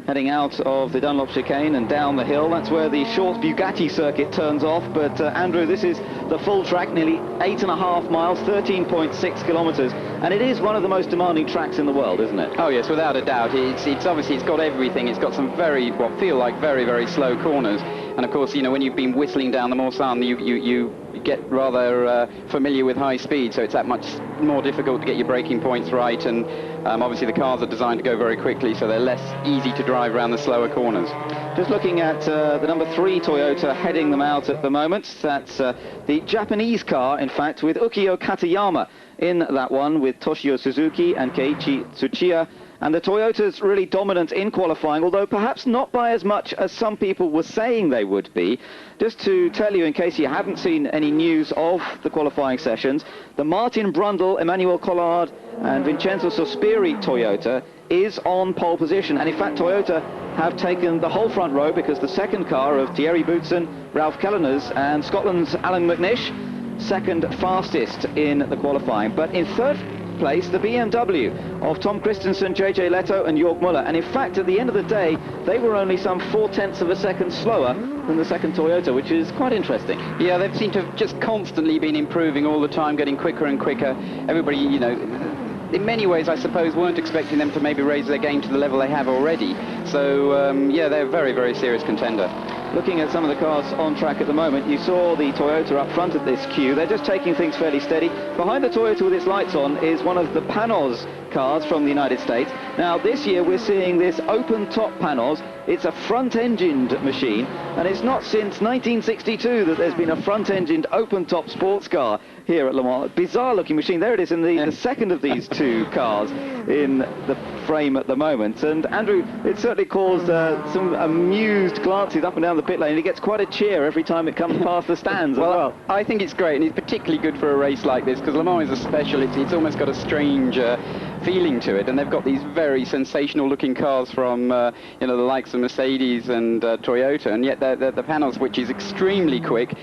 heading out of the Dunlop chicane and down the hill. That's where the short Bugatti circuit turns off. But Andrew, this is the full track, nearly 8.5 miles, 13.6 kilometers, and it is one of the most demanding tracks in the world, isn't it? Oh yes, without a doubt. It's obviously, it's got everything. It's got some what feel like very slow corners, and of course, you know, when you've been whistling down the Morsan, you get rather familiar with high speed, so it's that much more difficult to get your braking points right, and obviously the cars are designed to go very quickly, so they're less easy to drive around the slower corners. Just looking at the number 3 Toyota heading them out at the moment. That's the Japanese car, in fact, with Ukio Katayama in that one, with Toshio Suzuki and Keiichi Tsuchiya. And the Toyota's really dominant in qualifying, although perhaps not by as much as some people were saying they would be. Just to tell you, in case you haven't seen any news of the qualifying sessions, the Martin Brundle, Emmanuel Collard and Vincenzo Sospiri Toyota is on pole position. And in fact, Toyota have taken the whole front row, because the second car of Thierry Boutsen, Ralph Kelleners and Scotland's Alan McNish, second fastest in the qualifying. But in third place, the BMW of Tom Christensen, JJ Leto and Jörg Müller, and in fact at the end of the day they were only some 0.4 of a second slower than the second Toyota, which is quite interesting. Yeah, they seem to have just constantly been improving all the time, getting quicker and quicker. Everybody, you know, in many ways I suppose weren't expecting them to maybe raise their game to the level they have already, so yeah, they're a very serious contender. Looking at some of the cars on track at the moment, you saw the Toyota up front at this queue. They're just taking things fairly steady. Behind the Toyota with its lights on is one of the Panos cars from the United States. Now, this year we're seeing this open-top Panos. It's a front-engined machine, and it's not since 1962 that there's been a front-engined open-top sports car here at Le Mans. Bizarre-looking machine. There it is in the second of these two cars in the frame at the moment. And Andrew, it certainly caused some amused glances up and down the pit lane. It gets quite a cheer every time it comes past the stands. Well, I think it's great, and it's particularly good for a race like this, because Le Mans is a special. It's almost got a strange feeling to it, and they've got these very sensational looking cars from you know, the likes of Mercedes and Toyota, and yet the Panos, which is extremely quick,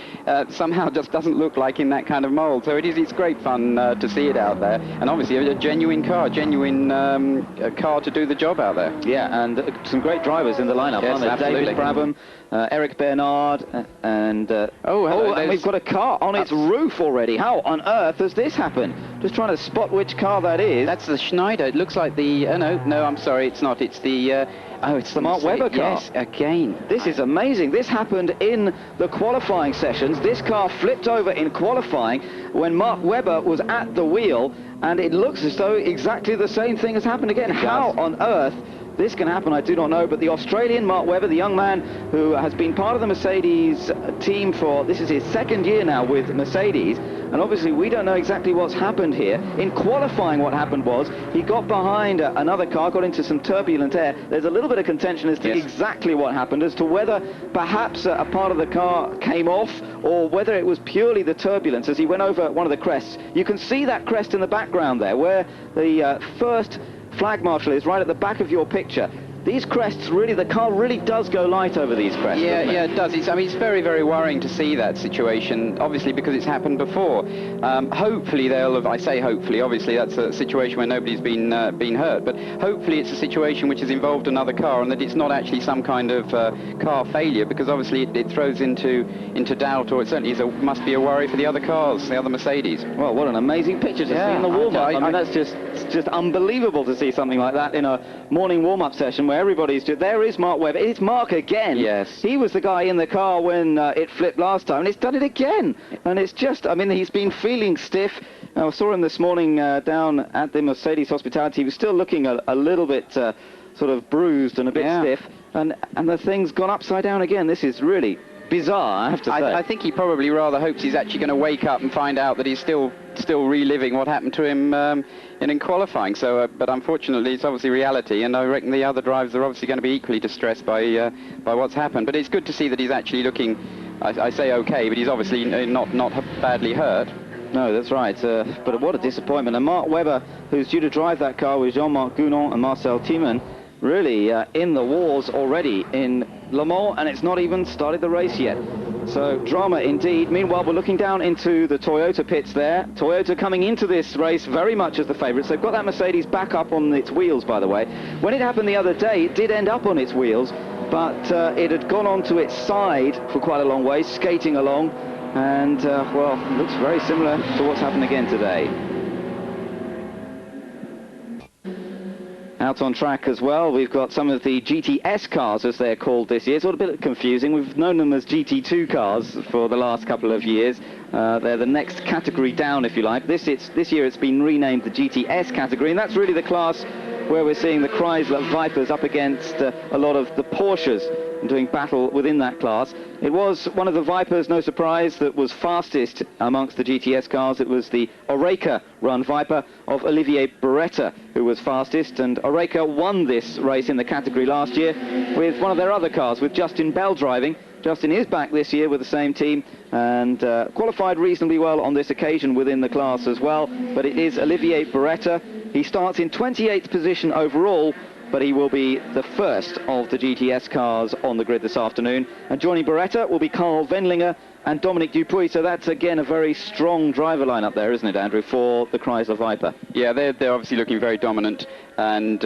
somehow just doesn't look like in that kind of mold. So it's great fun to see it out there, and obviously a genuine car, car to do the job out there. Yeah, and some great drivers in the lineup, yes, aren't there? absolutely. David Brabham, Eric Bernard, and and we've got a car on its roof already. How on earth has this happened? Just trying to spot which car that is. That's the Schneider. It looks like the no, I'm sorry, it's not. It's the it's the Mark Webber car. Yes, again. This is amazing. This happened in the qualifying sessions. This car flipped over in qualifying when Mark Webber was at the wheel, and it looks as though exactly the same thing has happened again. How on earth this can happen, I do not know, but the Australian Mark Webber, the young man who has been part of the Mercedes team for, this is his second year now with Mercedes, and obviously we don't know exactly what's happened here. In qualifying, what happened was he got behind another car, got into some turbulent air. There's a little bit of contention as to exactly what happened, as to whether perhaps a part of the car came off, or whether it was purely the turbulence as he went over one of the crests. You can see that crest in the background there, where the first flag marshal is right at the back of your picture. These crests, really, the car really does go light over these crests. Yeah, it does. I mean, it's very worrying to see that situation, obviously, because it's happened before. Hopefully they'll have, I say hopefully, obviously that's a situation where nobody's been hurt, but hopefully it's a situation which has involved another car, and that it's not actually some kind of car failure, because obviously it throws into doubt, or it certainly must be a worry for the other cars, the other Mercedes. Well, what an amazing picture to see in the warm-up. I mean, that's just unbelievable to see something like that in a morning warm-up session where everybody's just, there is Mark Webber. It's Mark again. Yes. He was the guy in the car when it flipped last time, and it's done it again. And it's just, I mean, he's been feeling stiff. I saw him this morning down at the Mercedes hospitality. He was still looking a little bit sort of bruised and a bit stiff. And the thing's gone upside down again. This is really bizarre, I have to say. I think he probably rather hopes he's actually going to wake up and find out that he's still reliving what happened to him in qualifying. So, but unfortunately, it's obviously reality, and I reckon the other drivers are obviously going to be equally distressed by what's happened. But it's good to see that he's actually looking, I say okay, but he's obviously not badly hurt. No, that's right. But what a disappointment. And Mark Webber, who's due to drive that car with Jean-Marc Gounon and Marcel Timon, really in the wars already in Le Mans, and it's not even started the race yet. So drama indeed. Meanwhile, we're looking down into the Toyota pits there. Toyota coming into this race very much as the favourites. They've got that Mercedes back up on its wheels, by the way. When it happened the other day, it did end up on its wheels, but it had gone onto its side for quite a long way, skating along, and, well, looks very similar to what's happened again today. Out on track as well, we've got some of the GTS cars, as they're called this year. It's all a bit confusing. We've known them as GT2 cars for the last couple of years. They're the next category down, if you like. This year it's been renamed the GTS category, and that's really the class where we're seeing the Chrysler Vipers up against a lot of the Porsches doing battle within that class. It was one of the Vipers, no surprise, that was fastest amongst the GTS cars. It was the Oreca run Viper of Olivier Beretta who was fastest, and Oreca won this race in the category last year with one of their other cars, with Justin Bell driving. Justin is back this year with the same team and qualified reasonably well on this occasion within the class as well, but it is Olivier Beretta. He starts in 28th position overall, but he will be the first of the GTS cars on the grid this afternoon. And joining Beretta will be Carl Wendlinger and Dominic Dupuy, so that's again a very strong driver lineup there, isn't it, Andrew, for the Chrysler Viper? Yeah, they're obviously looking very dominant, and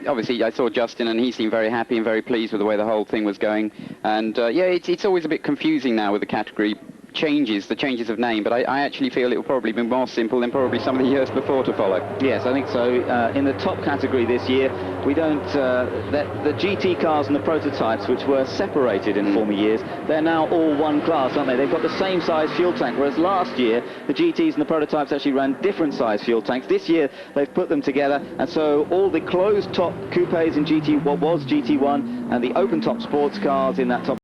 obviously I saw Justin and he seemed very happy and very pleased with the way the whole thing was going. And yeah, it's always a bit confusing now with the category the changes of name, but I actually feel it will probably be more simple than probably some of the years before to follow. Yes, I think so. In the top category this year, we don't, the GT cars and the prototypes, which were separated in former years, they're now all one class, aren't they? They've got the same size fuel tank, whereas last year the GTs and the prototypes actually ran different size fuel tanks. This year they've put them together, and so all the closed top coupes in what was GT1 and the open top sports cars in that top